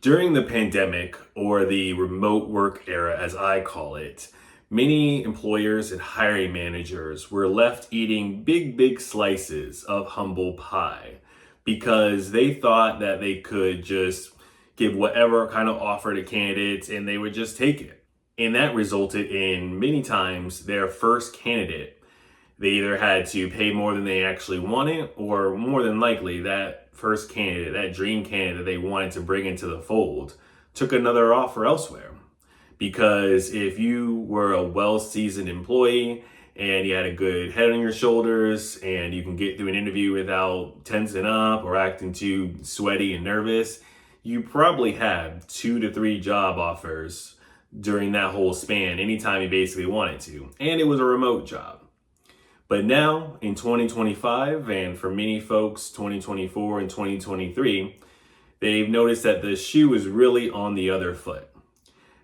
During the pandemic, or the remote work era as I call it, many employers and hiring managers were left eating big slices of humble pie because they thought that they could just give whatever kind of offer to candidates and they would just take it. And that resulted in many times their first candidate, they either had to pay more than they actually wanted, or more than likely that first candidate, that dream candidate they wanted to bring into the fold, took another offer elsewhere. Because if you were a well-seasoned employee and you had a good head on your shoulders and you can get through an interview without tensing up or acting too sweaty and nervous, you probably had 2 to 3 job offers during that whole span, anytime you basically wanted to. And it was a remote job. But now in 2025, and for many folks, 2024 and 2023, they've noticed that the shoe is really on the other foot.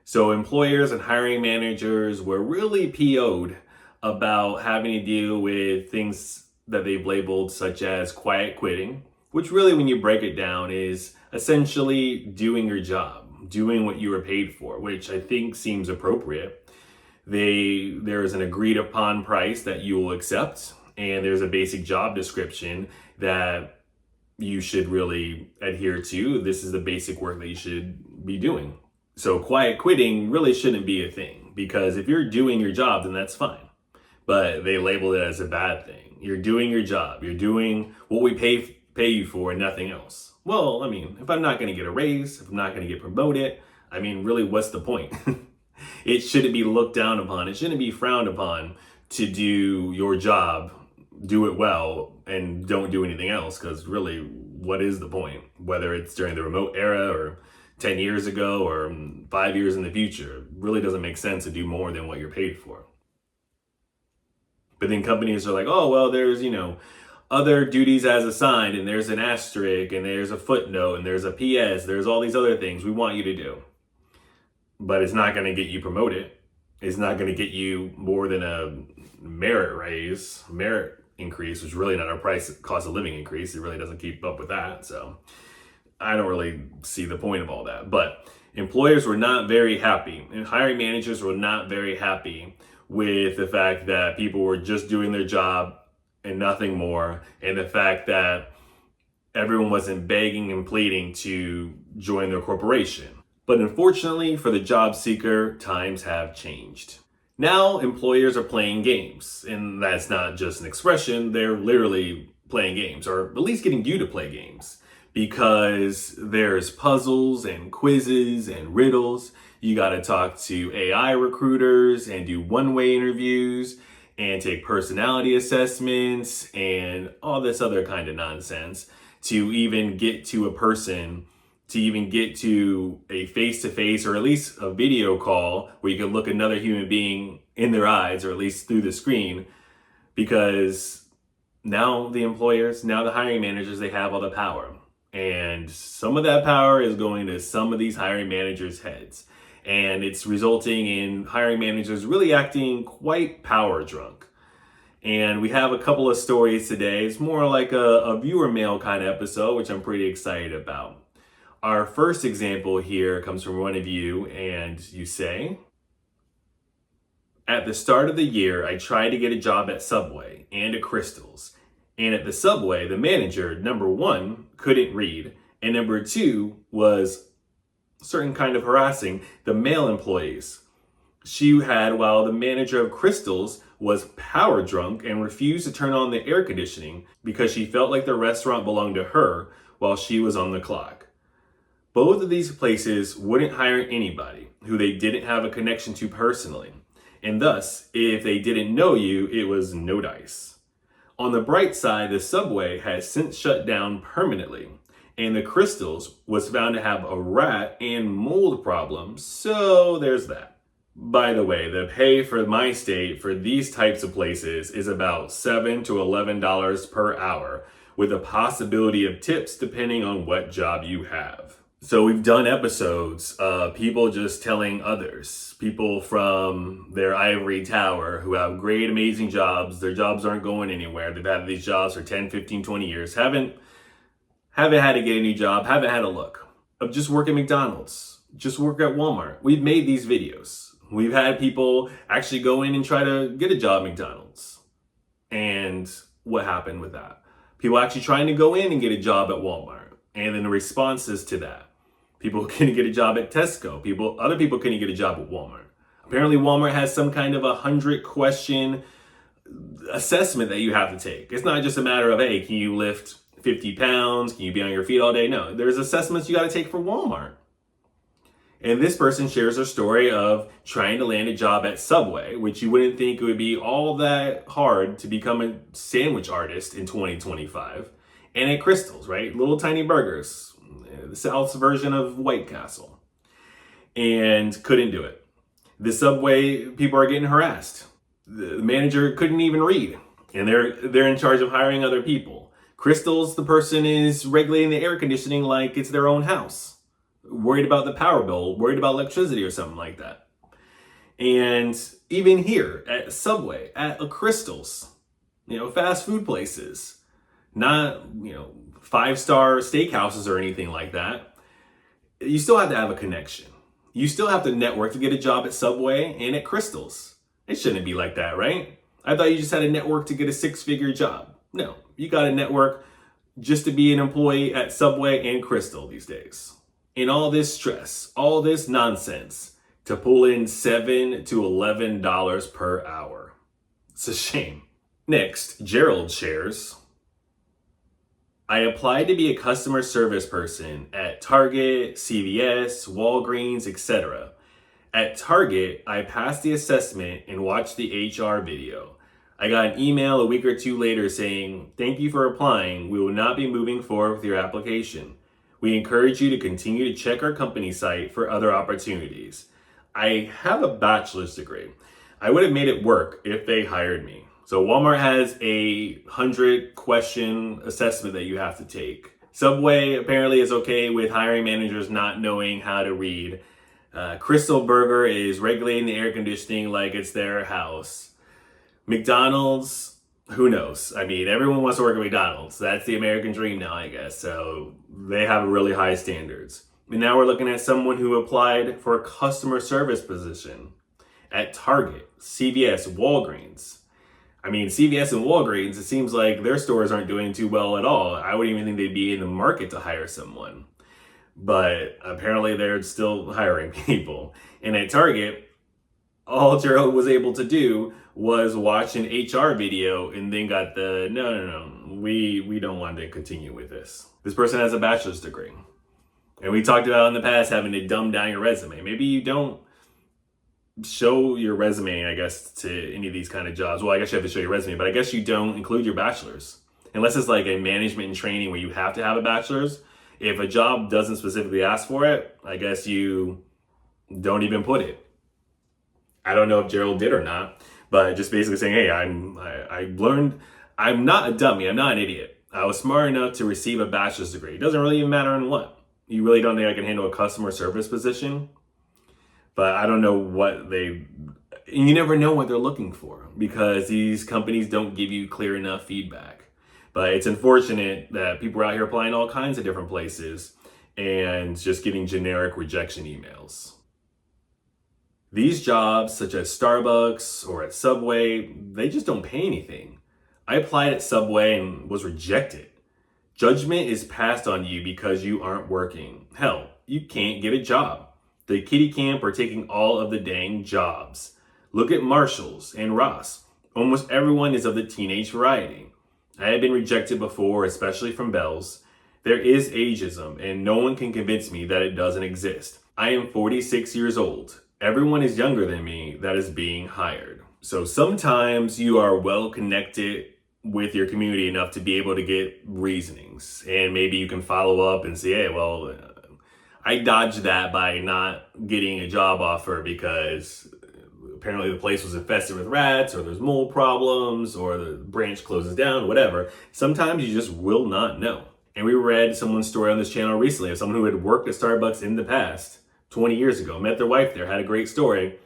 So employers and hiring managers were really PO'd about having to deal with things that they've labeled such as quiet quitting, which really, when you break it down, is essentially doing your job, doing what you were paid for, which I think seems appropriate. There is an agreed upon price that you will accept, and there's a basic job description that you should really adhere to. This is the basic work that you should be doing. So quiet quitting really shouldn't be a thing, because if you're doing your job, then that's fine. But they label it as a bad thing. You're doing your job. You're doing what we pay you for and nothing else. Well, I mean, if I'm not going to get a raise, if I'm not going to get promoted, I mean, really, what's the point? It shouldn't be looked down upon. It shouldn't be frowned upon to do your job, do it well, and don't do anything else. Because really, what is the point? Whether it's during the remote era or 10 years ago or 5 years in the future, it really doesn't make sense to do more than what you're paid for. But then companies are like, oh, well, there's, other duties as assigned, and there's an asterisk, and there's a footnote, and there's a PS, there's all these other things we want you to do. But it's not going to get you promoted. It's not going to get you more than a merit increase, which is really not a cost of living increase. It really doesn't keep up with that. So I don't really see the point of all that. But employers were not very happy, and hiring managers were not very happy with the fact that people were just doing their job and nothing more, and the fact that everyone wasn't begging and pleading to join their corporation. But unfortunately for the job seeker, times have changed. Now employers are playing games, and that's not just an expression, they're literally playing games, or at least getting you to play games, because there's puzzles and quizzes and riddles. You got to talk to AI recruiters and do one-way interviews and take personality assessments and all this other kind of nonsense to even get to a person, to even get to a face-to-face or at least a video call where you can look another human being in their eyes, or at least through the screen, because now the employers, now the hiring managers, they have all the power. And some of that power is going to some of these hiring managers' heads. And it's resulting in hiring managers really acting quite power drunk. And we have a couple of stories today. It's more like a viewer mail kind of episode, which I'm pretty excited about. Our first example here comes from one of you, and you say, at the start of the year, I tried to get a job at Subway and at Crystal's. And at the Subway, the manager, number 1, couldn't read, and number 2 was certain kind of harassing the male employees. She had, while the manager of Crystal's was power drunk and refused to turn on the air conditioning because she felt like the restaurant belonged to her while she was on the clock. Both of these places wouldn't hire anybody who they didn't have a connection to personally. And thus, if they didn't know you, it was no dice. On the bright side, the Subway has since shut down permanently, and the Crystals was found to have a rat and mold problem, so there's that. By the way, the pay for my state for these types of places is about $7 to $11 per hour, with a possibility of tips depending on what job you have. So we've done episodes of people just telling others, people from their ivory tower who have great, amazing jobs. Their jobs aren't going anywhere. They've had these jobs for 10, 15, 20 years. Haven't had to get a new job, haven't had a look. of just work at McDonald's, just work at Walmart. We've made these videos. We've had people actually go in and try to get a job at McDonald's. And what happened with that? People actually trying to go in and get a job at Walmart. And then the responses to that. People couldn't get a job at Tesco. Other people couldn't get a job at Walmart. Apparently Walmart has some kind of 100-question assessment that you have to take. It's not just a matter of, hey, can you lift 50 pounds? Can you be on your feet all day? No, there's assessments you got to take for Walmart. And this person shares their story of trying to land a job at Subway, which you wouldn't think it would be all that hard to become a sandwich artist in 2025. And at Crystal's, right? Little tiny burgers, the South's version of White Castle. And couldn't do it. The Subway people are getting harassed. The manager couldn't even read. And they're in charge of hiring other people. Crystal's, the person is regulating the air conditioning like it's their own house. Worried about the power bill, worried about electricity or something like that. And even here at Subway, at a Crystal's, fast food places, not, 5-star steakhouses or anything like that, you still have to have a connection. You still have to network to get a job at Subway and at Crystal's. It shouldn't be like that, right? I thought you just had a network to get a 6-figure job. No, you got a network just to be an employee at Subway and Crystal these days. And all this stress, all this nonsense to pull in $7 to $11 per hour. It's a shame. Next, Gerald shares, I applied to be a customer service person at Target, CVS, Walgreens, etc. At Target, I passed the assessment and watched the HR video. I got an email a week or two later saying, thank you for applying. We will not be moving forward with your application. We encourage you to continue to check our company site for other opportunities. I have a bachelor's degree. I would have made it work if they hired me. So Walmart has a 100-question assessment that you have to take. Subway apparently is okay with hiring managers not knowing how to read. Crystal Burger is regulating the air conditioning like it's their house. McDonald's, who knows? I mean, everyone wants to work at McDonald's. That's the American dream now, I guess. So they have really high standards. And now we're looking at someone who applied for a customer service position at Target, CVS, Walgreens. I mean, CVS and Walgreens, it seems like their stores aren't doing too well at all. I wouldn't even think they'd be in the market to hire someone. But apparently they're still hiring people. And at Target, all Gerald was able to do was watch an HR video and then got the, no, we don't want to continue with this. This person has a bachelor's degree. And we talked about in the past having to dumb down your resume. Maybe you don't show your resume, I guess, to any of these kind of jobs. Well, I guess you have to show your resume, but I guess you don't include your bachelor's. Unless it's like a management and training where you have to have a bachelor's. If a job doesn't specifically ask for it, I guess you don't even put it. I don't know if Gerald did or not, but just basically saying, hey, I learned, I'm not a dummy, I'm not an idiot. I was smart enough to receive a bachelor's degree. It doesn't really even matter in what. You really don't think I can handle a customer service position? But I don't know you never know what they're looking for because these companies don't give you clear enough feedback. But it's unfortunate that people are out here applying all kinds of different places and just getting generic rejection emails. These jobs, such as Starbucks or at Subway, they just don't pay anything. I applied at Subway and was rejected. Judgment is passed on you because you aren't working. Hell, you can't get a job. The kiddie camp are taking all of the dang jobs. Look at Marshalls and Ross. Almost everyone is of the teenage variety. I have been rejected before, especially from Bells. There is ageism, and no one can convince me that it doesn't exist. I am 46 years old. Everyone is younger than me that is being hired. So sometimes you are well connected with your community enough to be able to get reasonings. And maybe you can follow up and say, hey, well, I dodged that by not getting a job offer because apparently the place was infested with rats, or there's mold problems, or the branch closes down, whatever. Sometimes you just will not know. And we read someone's story on this channel recently of someone who had worked at Starbucks in the past, 20 years ago, met their wife there, had a great story,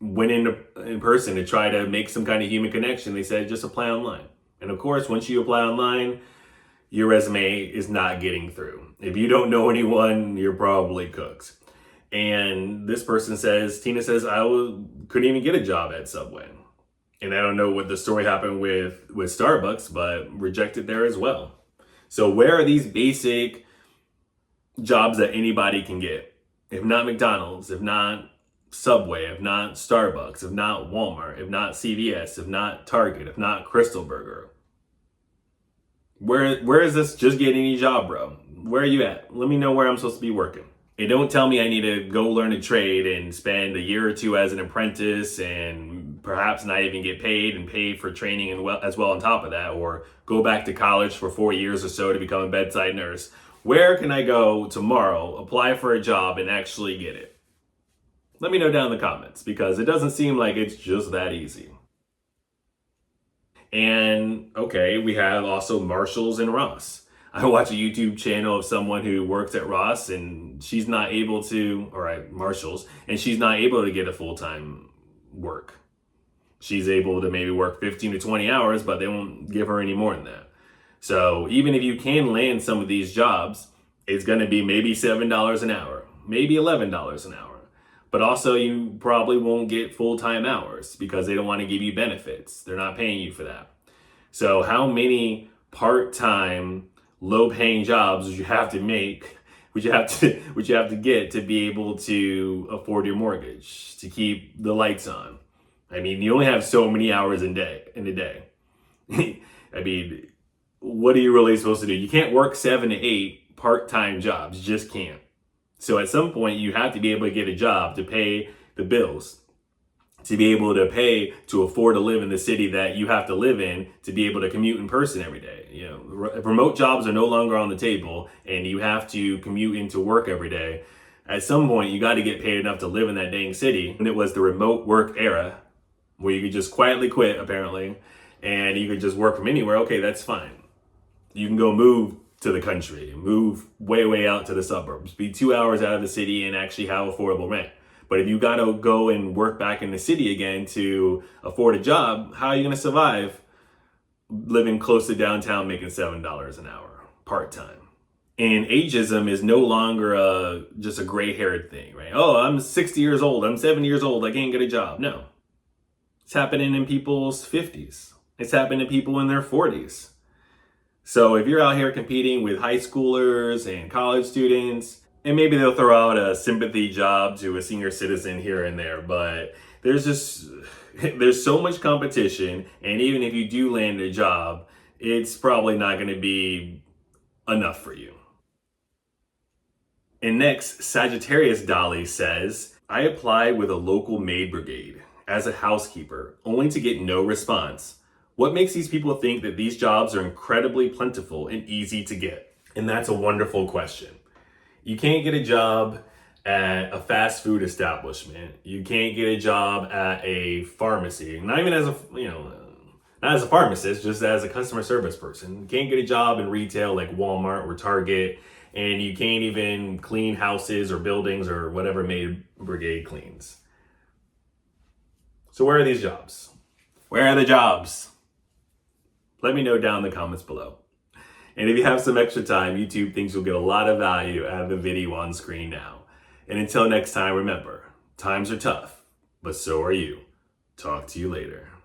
went in person to try to make some kind of human connection. They said, just apply online. And of course, once you apply online, your resume is not getting through. If you don't know anyone, you're probably cooked. And this person says, Tina says, couldn't even get a job at Subway. And I don't know what the story happened with Starbucks, but rejected there as well. So where are these basic jobs that anybody can get? If not McDonald's, if not Subway, if not Starbucks, if not Walmart, if not CVS, if not Target, if not Crystal Burger. Where is this just getting any job, bro? Where are you at? Let me know where I'm supposed to be working. And don't tell me I need to go learn a trade and spend a year or two as an apprentice and perhaps not even get paid and paid for training and as well on top of that, or go back to college for 4 years or so to become a bedside nurse. Where can I go tomorrow, apply for a job, and actually get it? Let me know down in the comments, because it doesn't seem like it's just that easy. And okay, we have also Marshalls and Ross. I watch a YouTube channel of someone who works at Ross, and she's not able to, or at Marshalls, and she's not able to get a full-time work. She's able to maybe work 15 to 20 hours, but they won't give her any more than that. So even if you can land some of these jobs, it's going to be maybe $7 an hour, maybe $11 an hour. But also you probably won't get full-time hours because they don't want to give you benefits. They're not paying you for that. So how many part-time, low-paying jobs would you have to make, would you have to get to be able to afford your mortgage, to keep the lights on? I mean, you only have so many hours in a day. I mean, what are you really supposed to do? You can't work 7 to 8 part-time jobs. You just can't. So at some point, you have to be able to get a job to pay the bills, to be able to pay to afford to live in the city that you have to live in, to be able to commute in person every day. You know, remote jobs are no longer on the table, and you have to commute into work every day. At some point, you got to get paid enough to live in that dang city. And it was the remote work era where you could just quietly quit, apparently, and you could just work from anywhere. Okay, that's fine. You can go move to the country, move way out to the suburbs, be 2 hours out of the city and actually have affordable rent. But if you got to go and work back in the city again to afford a job, how are you going to survive living close to downtown making $7 an hour part-time? And ageism is no longer just a gray-haired thing, right? Oh, I'm 60 years old, I'm 70 years old, I can't get a job. No. It's happening in people's 50s. It's happening to people in their 40s. So if you're out here competing with high schoolers and college students, and maybe they'll throw out a sympathy job to a senior citizen here and there, but there's so much competition, and even if you do land a job, it's probably not going to be enough for you. And next, Sagittarius Dolly says, I applied with a local maid brigade as a housekeeper, only to get no response. What makes these people think that these jobs are incredibly plentiful and easy to get? And that's a wonderful question. You can't get a job at a fast food establishment. You can't get a job at a pharmacy, not even as not as a pharmacist, just as a customer service person. You can't get a job in retail like Walmart or Target, and you can't even clean houses or buildings or whatever maid brigade cleans. So where are these jobs? Where are the jobs? Let me know down in the comments below. And if you have some extra time, YouTube thinks you'll get a lot of value out of the video on screen now. And until next time, remember, times are tough, but so are you. Talk to you later.